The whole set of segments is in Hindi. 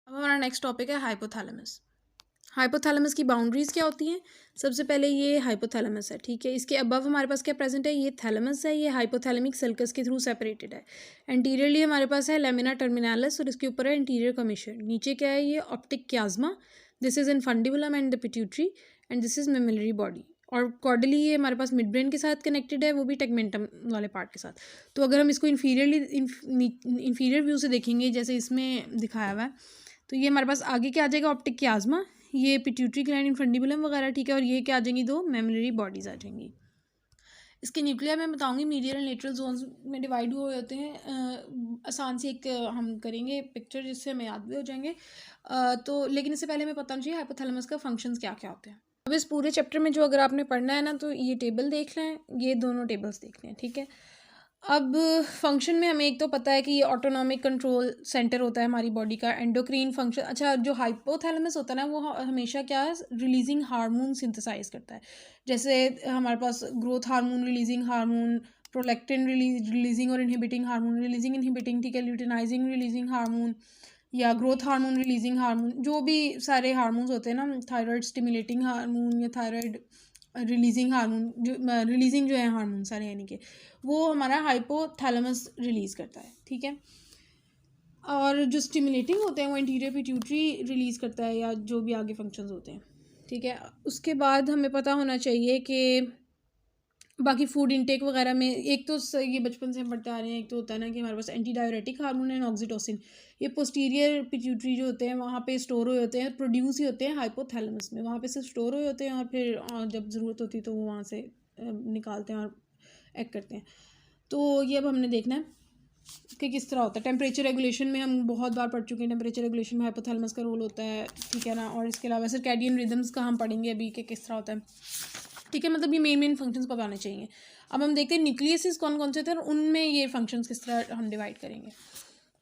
अब हमारा नेक्स्ट टॉपिक है हाइपोथैलेमस। हाइपोथैलेमस की बाउंड्रीज क्या होती हैं? सबसे पहले ये हाइपोथैलेमस है, ठीक है। इसके अबव हमारे पास क्या प्रेजेंट है? ये थैलेमस है, ये हाइपोथैलेमिक सल्कस के थ्रू सेपरेटेड है। एंटीरियरली हमारे पास है लेमिना टर्मिनालिस और इसके ऊपर है एंटीरियर कमीशन। नीचे क्या है? ये optic chiasma, this is infundibulum and the pituitary and this is mammillary body. और कॉर्डली ये हमारे पास मिड ब्रेन के साथ कनेक्टेड है, वो भी टेगमेंटम वाले पार्ट के साथ। तो अगर हम इसको इंफीरियर व्यू से देखेंगे जैसे इसमें दिखाया हुआ है, तो ये हमारे पास आगे क्या आ जाएगा? ऑप्टिक क्याज्मा, ये पिट्यूटरी ग्लैंड इनफंडिबुलम वगैरह, ठीक है। और ये क्या आ जाएंगी? दो मेमोरी बॉडीज आ जाएंगी। इसके न्यूक्लियर मैं बताऊंगी मीडियल एंड लेटरल जोन्स में डिवाइड हुए होते हैं। आसान से एक हम करेंगे पिक्चर जिससे हमें याद भी हो जाएंगे। तो लेकिन इससे पहले हमें पता चाहिए हाइपोथैलेमस का फंक्शंस क्या क्या होते हैं। अब इस पूरे चैप्टर में जो अगर आपने पढ़ना है ना, तो ये टेबल देख लें, ये दोनों टेबल्स देख लें, ठीक है। अब फंक्शन में हमें एक तो पता है कि ये ऑटोनॉमिक कंट्रोल सेंटर होता है हमारी बॉडी का। एंडोक्रीन फंक्शन, अच्छा, जो हाइपोथैलेमस होता है ना, वो हमेशा क्या है? रिलीजिंग हार्मोन सिंथेसाइज करता है। जैसे हमारे पास growth hormone, releasing hormone, prolactin releasing और इनहिबिटिंग हार्मोन, रिलीजिंग इनहिबिटिंग, ठीक है, ल्यूटिनाइजिंग रिलीजिंग हार्मोन या ग्रोथ हार्मोन रिलीजिंग हार्मोन, जो भी सारे हार्मोन्स होते हैं ना, थायराइड स्टिमुलेटिंग हार्मोन या थायराइड रिलीजिंग हार्मोन, जो रिलीजिंग जो है हार्मोन सारे यानी कि वो हमारा हाइपोथैलेमस रिलीज़ करता है, ठीक है। और जो स्टिमुलेटिंग होते हैं वो इंटीरियर पिट्यूटरी रिलीज़ करता है, या जो भी आगे फंक्शंस होते हैं, ठीक है। उसके बाद हमें पता होना चाहिए कि बाकी फूड इंटेक वगैरह में एक तो ये बचपन से हम पढ़ते आ रहे हैं, एक तो होता है ना कि हमारे पास एंटी डायरेटिक हार्मोन है ऑक्सीटोसिन, ये पोस्टीरियर पिट्यूटरी जो होते हैं वहाँ पे स्टोर हुए होते हैं, प्रोड्यूस ही होते हैं हाइपोथैलेमस में, वहाँ पे सिर्फ स्टोर हुए होते हैं और फिर जब ज़रूरत होती है तो वो वहाँ से निकालते हैं और एक्ट करते हैं। तो ये अब हमने देखना है कि किस तरह होता है। टेम्परेचर रेगुलेशन में हम बहुत बार पढ़ चुके हैं, टेम्परेचर रेगुलेशन में हाइपोथैलेमस का रोल होता है, ठीक है ना। और इसके अलावा सर्कैडियन रिदम्स का हम पढ़ेंगे अभी कि किस तरह होता है, ठीक है। मतलब ये मेन फंक्शंस पता होने चाहिए। अब हम देखते हैं न्यूक्लियसिस कौन कौन से थे और उनमें ये फंक्शंस किस तरह हम डिवाइड करेंगे।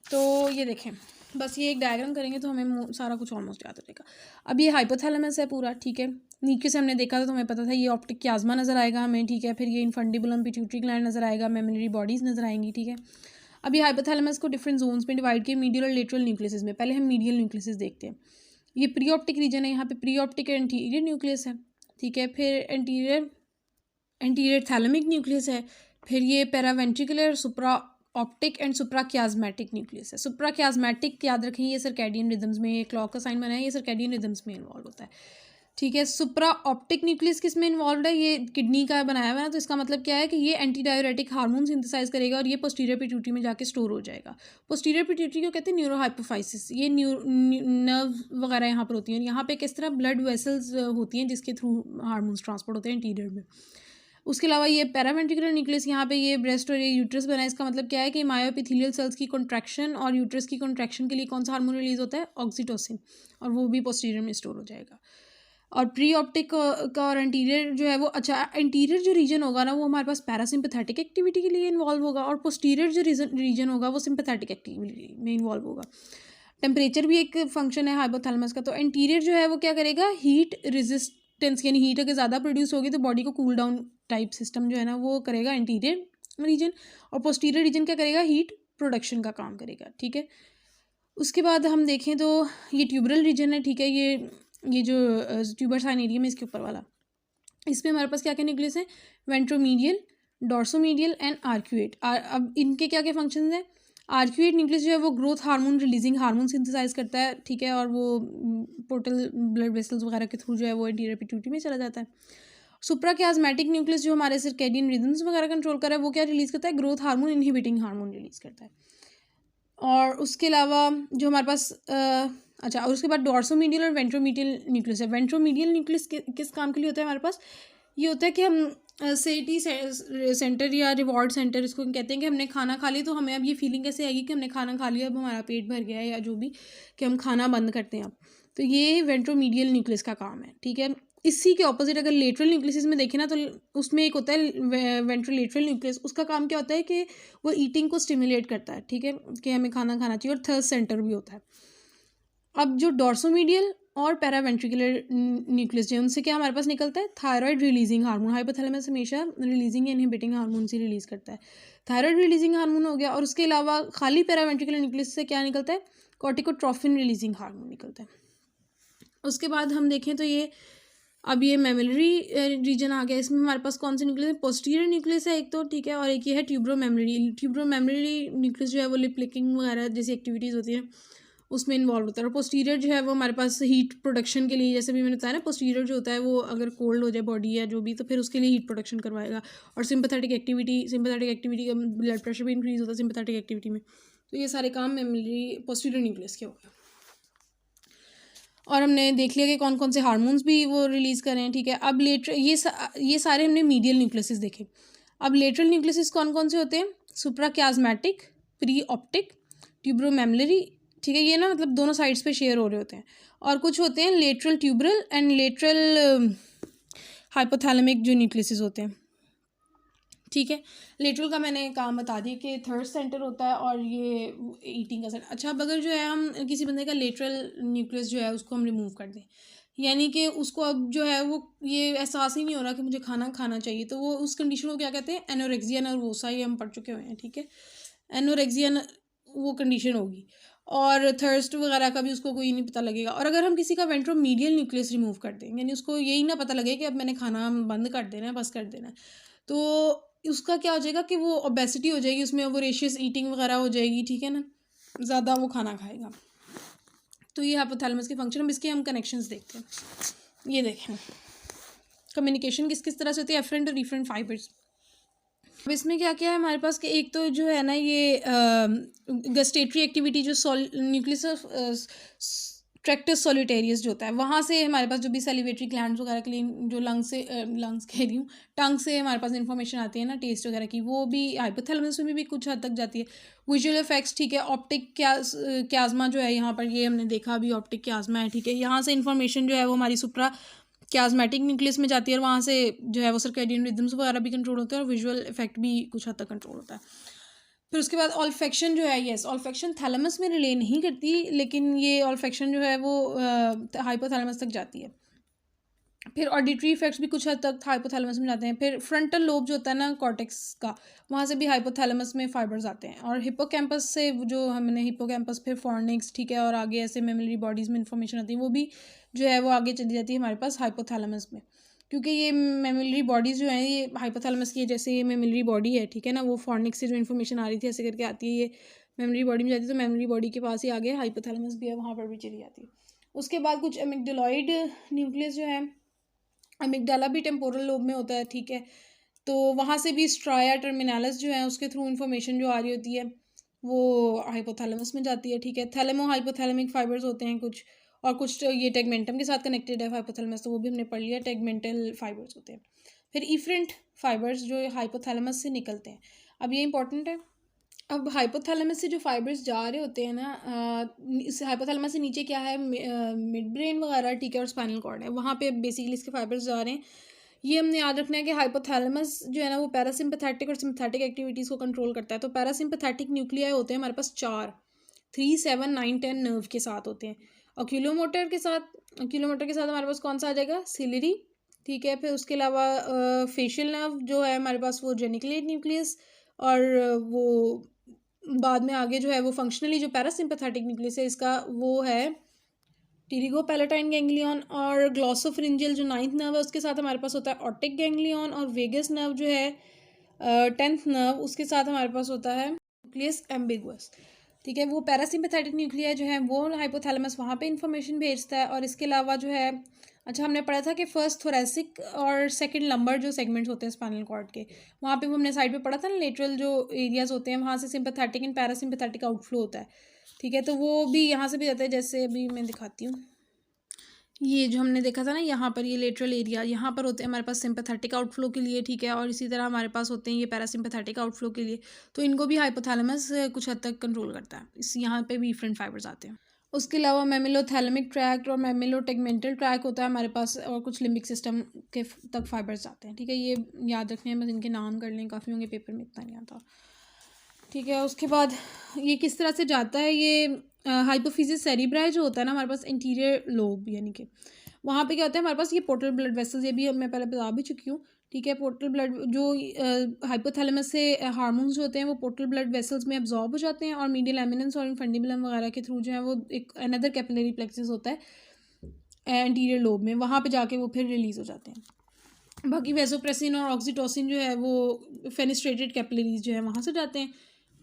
तो ये देखें, बस ये एक डायग्राम करेंगे तो हमें सारा कुछ ऑलमोस्ट याद हो जाएगा। अब ये हाइपोथैलेमस है पूरा, ठीक है। नीचे से हमने देखा था तो हमें पता था ये ऑप्टिक क्याज्मा नज़र आएगा हमें, ठीक है। फिर ये इनफंडिबुलम पिट्यूटरी ग्लैंड नज़र आएगा, मेमोरी बॉडीज़ नज़र आएंगी, ठीक है। अब ये हाइपोथैलेमस को डिफरेंट जोन्स में डिवाइड किया, मीडियल और लेटरल न्यूक्लियस में। पहले हम मीडियल न्यूक्लियस देखते हैं। ये प्री ऑप्टिक रीजन है, यहाँ पे प्री ऑप्टिक एंटीरियर न्यूक्लियस है, ठीक है। फिर एंटीरियर थैलेमिक न्यूक्लियस है। फिर ये paraventricular, supraoptic and suprachiasmatic nucleus है। सुप्रा क्याज्मेटिक याद रखें, ये सर्कैडियन रिदम्स में, ये क्लॉक का साइन बना है, ये सर्कैडियन रिदम्स में इन्वॉल्व होता है, ठीक है। सुप्रा ऑप्टिक न्यूक्लियस किस में इन्वॉल्व है? ये किडनी का बनाया हुआ है ना, तो इसका मतलब क्या है कि ये एंटी डायरेटिक हार्मोन सिंथेसाइज करेगा और ये पोस्टीरियर पिट्यूटरी में जाके स्टोर हो जाएगा। पोस्टीरियर पिट्यूटरी को कहते हैं न्यूरोहाइपोफाइसिस, ये नर्व वगैरह यहाँ पर होती हैं। यहाँ पे किस तरह ब्लड वेसल्स होती हैं जिसके थ्रू हार्मोन्स ट्रांसपोर्ट होते हैं इंटीरियर में। उसके अलावा ये पैरावेंट्रिकुलर न्यूक्लियस, यहाँ पे ये ब्रेस्ट और ये यूट्रस बना है। इसका मतलब क्या है कि मायोएपिथेलियल सेल्स की कॉन्ट्रैक्शन और यूट्रस की कॉन्ट्रैक्शन के लिए कौन सा हार्मोन रिलीज होता है? ऑक्सीटोसिन, और वो भी पोस्टीरियर में स्टोर हो जाएगा। और प्री ऑप्टिक का और एंटीरियर जो है वो, अच्छा, एंटीरियर जो रीजन होगा ना वो हमारे पास पैरासिम्पैथेटिक एक्टिविटी के लिए इन्वॉल्व होगा और पोस्टीरियर जो रीजन होगा वो सिंपैथेटिक एक्टिविटी में इन्वॉल्व होगा। टेम्परेचर भी एक फंक्शन है हाइपोथैलेमस का। तो एंटीरियर जो है वो क्या करेगा? हीट रेजिस्टेंस, यानी हीट अगर ज़्यादा प्रोड्यूस होगी तो बॉडी को कूल डाउन टाइप सिस्टम जो है ना वो करेगा एंटीरियर रीजन, और पोस्टीरियर रीजन क्या करेगा? हीट प्रोडक्शन का काम करेगा, ठीक है। उसके बाद हम देखें तो ये ट्यूबरल रीजन है, ठीक है। ये जो ट्यूबर साइनेरियम है इसके ऊपर वाला, इसमें हमारे पास क्या क्या न्यूक्लियस है? Ventromedial, dorsomedial and arcuate. अब इनके क्या क्या फंक्शंस हैं? आर्क्यूएट न्यूक्लियस जो है वो growth hormone releasing hormone synthesise करता है, ठीक है। और वो पोर्टल ब्लड वेसल्स वगैरह के थ्रू जो है वो एंटीरियर पिट्यूटरी में चला जाता है। सुप्राक्याज्मेटिक न्यूक्लियस जो हमारे सर्कैडियन रिदम्स वगैरह कंट्रोल कर रहा है, वो क्या रिलीज करता है? Growth hormone inhibiting hormone release करता है। और उसके अलावा जो हमारे पास अच्छा, और उसके बाद डॉर्सोमीडियल और वेंट्रोमीडियल न्यूक्लियस है। वेंट्रोमीडियल न्यूक्लियस किस काम के लिए होता है हमारे पास? ये होता है कि हम सेटी सेंटर या रिवॉर्ड सेंटर इसको कहते हैं, कि हमने खाना खा लिया तो हमें अब ये फीलिंग कैसे आएगी कि हमने खाना खा लिया, अब हमारा पेट भर गया है, या जो भी कि हम खाना बंद करते हैं अब। तो ये वेंट्रोमीडियल न्यूक्लियस का काम है, ठीक है। इसी के ऑपोजिट अगर लेटरल न्यूक्लियस में देखें ना, तो उसमें एक होता है वेंट्रोलेटरल न्यूक्लियस। उसका काम क्या होता है कि वो ईटिंग को स्टिमुलेट करता है, ठीक है, कि हमें खाना खाना चाहिए। और थर्स्ट सेंटर भी होता है। अब जो डॉर्सोमीडियल और पैरावेंट्रिकुलर न्यूक्लियस जो उनसे क्या हमारे पास निकलता है? Thyroid releasing hormone. हाइपोथैलेमस हमेशा रिलीजिंग या इनहिबिटिंग हार्मोन से रिलीज करता है। थायराइड रिलीजिंग हार्मोन हो गया। और उसके अलावा खाली पैरावेंट्रिकुलर न्यूक्लियस से क्या निकलता है? कॉर्टिकोट्रॉफिन रिलीजिंग हार्मोन निकलता है। उसके बाद हम देखें तो ये अब ये मेमोरी रीजन आ गया। इसमें हमारे पास कौन से न्यूक्लियस है, पोस्टीरियर न्यूक्लियस है एक तो, ठीक है, और एक ये है ट्यूब्रो मेमोरी न्यूक्लियस जो है वो लिपलिकिंग वगैरह जैसी एक्टिविटीज़ होती हैं उसमें इन्वॉल्व होता है। और पोस्टीरियर जो है वो हमारे पास हीट प्रोडक्शन के लिए, जैसे भी मैंने बताया ना, पोस्टीरियर जो होता है वो अगर कोल्ड हो जाए बॉडी या जो भी, तो फिर उसके लिए हीट प्रोडक्शन करवाएगा। और सिंपैथेटिक एक्टिविटी का ब्लड प्रेशर भी इंक्रीज होता है सिंपैथेटिक एक्टिविटी में। तो ये सारे काम मेमोरी पोस्टीरियर न्यूक्लियस के हो गए। और हमने देख लिया कि कौन कौन से हार्मोन्स भी वो रिलीज़ कर रहे हैं, ठीक है। अब ये सारे हमने मीडियल न्यूक्लियस देखे। अब लेटरल न्यूक्लियस कौन कौन से होते हैं, सुप्राक्याज्मेटिक, प्री ऑप्टिक, ट्यूब्रोमेमलरी, ठीक है, ये ना मतलब दोनों साइड्स पे शेयर हो रहे होते हैं। और कुछ होते हैं lateral tuberal and lateral hypothalamic जो न्यूक्लियस होते हैं, ठीक है। लेटरल का मैंने काम बता दिया कि थर्ड सेंटर होता है और ये ईटिंग का सेंटर। अच्छा, अब अगर जो है हम किसी बंदे का लेटरल न्यूक्लियस जो है उसको हम रिमूव कर दें, यानी कि उसको अब जो है वो ये एहसास ही नहीं हो रहा कि मुझे खाना खाना चाहिए, तो वो उस कंडीशन को क्या कहते हैं, एनोरेक्सिया नर्वोसा, ये हम पढ़ चुके हुए हैं, ठीक है। एनोरेक्सिया वो कंडीशन होगी। और थर्स्ट वगैरह का भी उसको कोई नहीं पता लगेगा। और अगर हम किसी का वेंट्रोमीडियल न्यूक्लियस रिमूव कर दें, यानी उसको यही ना पता लगे कि अब मैंने खाना बंद कर देना है, बस कर देना है, तो उसका क्या हो जाएगा कि वो ओबेसिटी हो जाएगी, उसमें वोरेशियस ईटिंग वगैरह हो जाएगी, ठीक है ना, ज़्यादा वो खाना खाएगा। तो ये हाइपोथैलेमस के फंक्शन, हम इसके कनेक्शंस देखते हैं। ये देखें कम्युनिकेशन किस किस तरह से होती है, एफरेंट और रिफरेंट फाइबर्स। अब इसमें क्या क्या है हमारे पास कि एक तो जो है ना ये गस्टेटरी एक्टिविटी जो न्यूक्लियस ट्रैक्टस सॉलिटेरियस जो होता है, वहाँ से हमारे पास जो भी सेलिवेटरी ग्लैंड्स वगैरह के लिए जो लंग्स कह रही हूँ, टंग से हमारे पास इन्फॉर्मेशन आती है ना टेस्ट वगैरह की, वो भी हाइपोथैलेमस में भी कुछ हद तक जाती है। विजुअल इफेक्ट्स, ठीक है, ऑप्टिक क्याज्मा जो है यहाँ पर, ये हमने देखा अभी ऑप्टिक क्याज्मा है, ठीक है। यहाँ से इन्फॉर्मेशन जो है वो हमारी सुप्रा क्याज्मेटिक न्यूक्लियस में जाती है और वहाँ से जो है वो सर्कैडियन रिदम्स वगैरह भी कंट्रोल होते हैं और विजुअल इफेक्ट भी कुछ हद तक कंट्रोल होता है। फिर उसके बाद ऑल्फेक्शन जो है, यस, ऑल्फेक्शन थैलेमस में रिले नहीं करती, लेकिन ये ऑल्फेक्शन जो है वो हाइपोथैलेमस तक जाती है। फिर ऑडिटरी इफेक्ट्स भी कुछ हद तक हाइपोथैलेमस में जाते हैं। फिर फ्रंटल लोब जो होता है ना कॉर्टेक्स का, वहाँ से भी हाइपोथैलेमस में फाइबर्स आते हैं। और हिप्पोकैम्पस से जो हमने हिप्पोकैम्पस, फिर फॉर्निक्स, ठीक है, और आगे ऐसे मेमोरी बॉडीज़ में इन्फॉर्मेशन आती है, वो भी जो है वो आगे चली जाती है हमारे पास हाइपोथैलेमस में। क्योंकि ये मेमोरी बॉडीज़ जो हैं ये हाइपोथैलेमस की, जैसे ये मेमोरी बॉडी है, ठीक है ना, वो फॉर्निक्स से जो इन्फॉर्मेशन आ रही थी ऐसे करके आती है, ये मेमोरी बॉडी में जाती है, तो मेमोरी बॉडी के पास ही आगे हाइपोथैलेमस भी है, वहाँ पर भी चली जाती है। उसके बाद कुछ एमिग्डालॉइड न्यूक्लियस जो है, अमिगडाला भी टेम्पोरल लोब में होता है, ठीक है, तो वहाँ से भी स्ट्राया टर्मिनालिस जो है उसके थ्रू इन्फॉर्मेशन जो आ रही होती है वो हाइपोथैलेमस में जाती है, ठीक है। थैलेमो हाइपोथैलेमिक फाइबर्स होते हैं कुछ, और कुछ तो ये टेगमेंटम के साथ कनेक्टेड है हाइपोथैलेमस, तो वो भी हमने पढ़ लिया, टेगमेंटल फाइबर्स होते हैं। फिर इफरेंट फाइबर्स जो हाइपोथैलेमस से निकलते हैं, अब ये इंपॉर्टेंट है। अब हाइपोथैलेमस से जो फाइबर्स जा रहे होते हैं ना, इस हाइपोथैलेमस से नीचे क्या है, मिड ब्रेन वगैरह, ठीक है, और स्पाइनल कॉर्ड है, वहाँ पे बेसिकली इसके फाइबर्स जा रहे हैं। ये हमने याद रखना है कि हाइपोथैलेमस जो है ना वो पैरासिम्पैथेटिक और सिम्पैथेटिक एक्टिविटीज़ को कंट्रोल करता है। तो पैरासिम्पैथेटिक न्यूक्लियाई होते हैं हमारे पास 4, 3, 7, 9, 10 नर्व के साथ होते हैं। ऑक्यूलोमोटर के साथ हमारे पास कौन सा आ जाएगा, सिलरी, ठीक है। फिर उसके अलावा फेशियल नर्व जो है हमारे पास वो जेनिकुलेट न्यूक्लियस, और वो बाद में आगे जो है वो फंक्शनली जो पैरासिम्पैथेटिक न्यूक्लियस है इसका वो है टीरिगो पैलेटाइन गैंग्लियन। और ग्लॉसोफ्रिंजियल जो 9th नर्व है उसके साथ हमारे पास होता है ऑप्टिक गैंग्लियन। और वेगस नर्व जो है 10th नर्व, उसके साथ हमारे पास होता है न्यूक्लियस एम्बिगुअस, ठीक है। वो पैरासिम्पैथेटिक न्यूक्लिया जो है वो हाइपोथैलेमस वहाँ पे इन्फॉर्मेशन भेजता है। और इसके अलावा जो है, अच्छा हमने पढ़ा था कि फर्स्ट थोरेसिक और सेकंड लंबर जो सेगमेंट्स होते हैं स्पाइनल कॉर्ड के, वहाँ पे वो हमने साइड पे पढ़ा था ना, लेटरल जो एरियाज होते हैं वहाँ से सिम्पैथेटिक एंड पैरासिम्पैथेटिक आउटफ्लो होता है, ठीक है। तो वो भी यहाँ से भी जाता है, जैसे अभी मैं दिखाती हूँ, ये जो हमने देखा था ना यहाँ पर, ये लेटरल एरिया यहाँ पर होते हैं हमारे पास सिंपैथेटिक आउटफ्लो के लिए, ठीक है। और इसी तरह हमारे पास होते हैं ये पैरासिम्पैथेटिक आउटफ्लो के लिए, तो इनको भी हाइपोथैलेमस कुछ हद तक कंट्रोल करता है। इस यहाँ पे भी डिफरेंट फाइबर्स आते हैं। उसके अलावा मेमिलोथैलेमिक ट्रैक्ट और मेमिलोटेगमेंटल ट्रैक होता है हमारे पास, और कुछ लिम्बिक सिस्टम के तक फाइबर्स आते हैं, ठीक है। ये याद रखने हैं, बस इनके नाम कर लें, काफ़ी होंगे पेपर में, इतना नहीं आता, ठीक है। उसके बाद ये किस तरह से जाता है, ये हाइपोफिजिस सेरिब्राई जो होता है ना हमारे पास इंटीरियर लोब, यानी कि वहाँ पे क्या होता है हमारे पास ये पोर्टल ब्लड वेसल्स, ये भी मैं पहले बता भी चुकी हूँ, ठीक है। पोर्टल ब्लड जो हाइपोथैलेमस से हार्मोन्स जो होते हैं वो पोर्टल ब्लड वेसल्स में अब्जॉर्ब हो जाते हैं और मीडियल एमिनेंस और इन्फंडिबुलम वगैरह के थ्रू जो है वो एक अनदर कैपिलरी प्लेक्सस होता है एंटीरियर लोब में, वहाँ पे जाके वो फिर रिलीज़ हो जाते हैं। बाकी वेसोप्रेसिन और ऑक्सीटोसिन जो है वो फेनिस्ट्रेटेड कैपिलरीज जो है वहाँ से जाते हैं।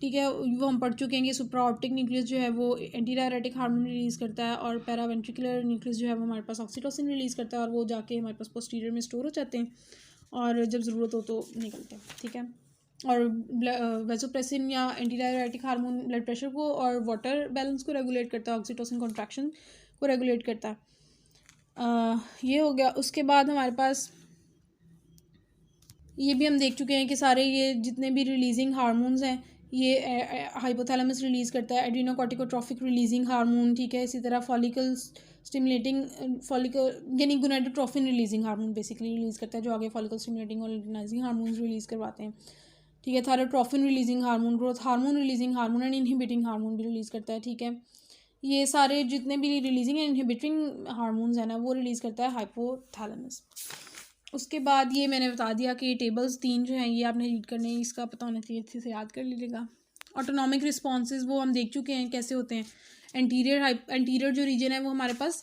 ठीक है, वो हम पढ़ चुके हैं कि सुप्राऑप्टिक न्यूक्लियस जो है वो एंटी डायरेटिक हार्मोन रिलीज़ करता है और पैरावेंट्रिकुलर न्यूक्लियस जो है वो हमारे पास ऑक्सीटोसिन रिलीज़ करता है और वो जाके हमारे पास पोस्टीरियर में स्टोर हो जाते हैं और जब ज़रूरत हो तो निकलते हैं। ठीक है, और वेसोप्रेसिन या anti diuretic hormone blood pressure को और वाटर बैलेंस को रेगुलेट करता है, ऑक्सीटोसिन कॉन्ट्रैक्शन को रेगुलेट करता है। ये हो गया। उसके बाद हमारे पास ये भी हम देख चुके हैं कि सारे ये जितने भी रिलीजिंग हार्मोन्स हैं ये हाइपोथैलेमस रिलीज़ करता है, एड्रीनोकॉर्टिकोट्रॉफिक रिलीजिंग हार्मोन। ठीक है, इसी तरह फॉलिकल स्टिमुलेटिंग फॉलिकल यानी gonadotrophin releasing hormone basically release करता है जो आगे फॉलिकल स्टिमुलेटिंग और लुटिनाइजिंग हार्मोन्स रिलीज़ करवाते हैं। ठीक है, thyrotrophin releasing hormone, growth hormone releasing hormone and inhibiting hormone भी रिलीज़ करता है। ठीक है, ये सारे जितने भी रिलीजिंग एंड इनहिबिटिंग हार्मोन्स हैं ना वो रिलीज़ करता है हाइपोथैलेमस। उसके बाद ये मैंने बता दिया कि ये टेबल्स 3 जो हैं ये आपने रीड करने हैं, इसका पता होना चाहिए, अच्छे से याद कर लीजिएगा। ऑटोनॉमिक रिस्पॉन्सेज वो हम देख चुके हैं कैसे होते हैं। एंटीरियर जो रीजन है वो हमारे पास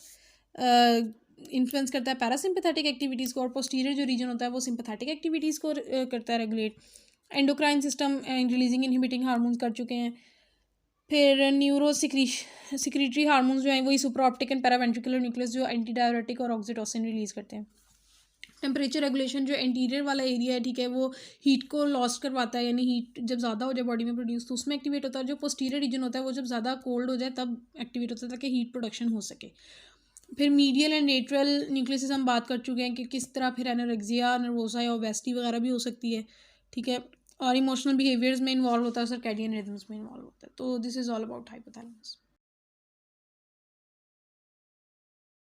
इन्फ्लुएंस करता है पैरासिम्पैथेटिक एक्टिविटीज़ को और पोस्टीरियर जो रीजन होता है वो सिंपैथेटिक एक्टिविटीज़ को करता है regulate. Endocrine system releasing inhibiting hormones कर चुके हैं। फिर न्यूरो सिक्रीटरी हार्मोन्स जो हैं वही सुपराऑप्टिक एंड पैरावेंट्रिकुलर न्यूक्लियस जो एंटी डायरेटिक और ऑक्सीटोसिन रिलीज़ करते हैं। टेम्परेचर रेगुलेशन जो इंटीरियर वाला एरिया है, ठीक है, वो हीट को लॉस्ट करवाता है, यानी हीट जब ज़्यादा हो जाए बॉडी में प्रोड्यूस तो उसमें एक्टिवेट होता है। जो पोस्टीरियर रीजन होता है वो जब ज़्यादा कोल्ड हो जाए तब एक्टिवेट होता है ताकि हीट प्रोडक्शन हो सके। फिर मीडियल एंड लेटरल न्यूक्लियस हम बात कर चुके हैं कि किस तरह फिर एनोरेक्सिया, नर्वोसा या ओबेसिटी वगैरह भी हो सकती है। ठीक है, और इमोशनल बिहेवियर्स में इन्वॉल्व होता है, सर्कैडियन रिदम्स में इन्वॉल्व होता है। तो this is all about hypothalamus.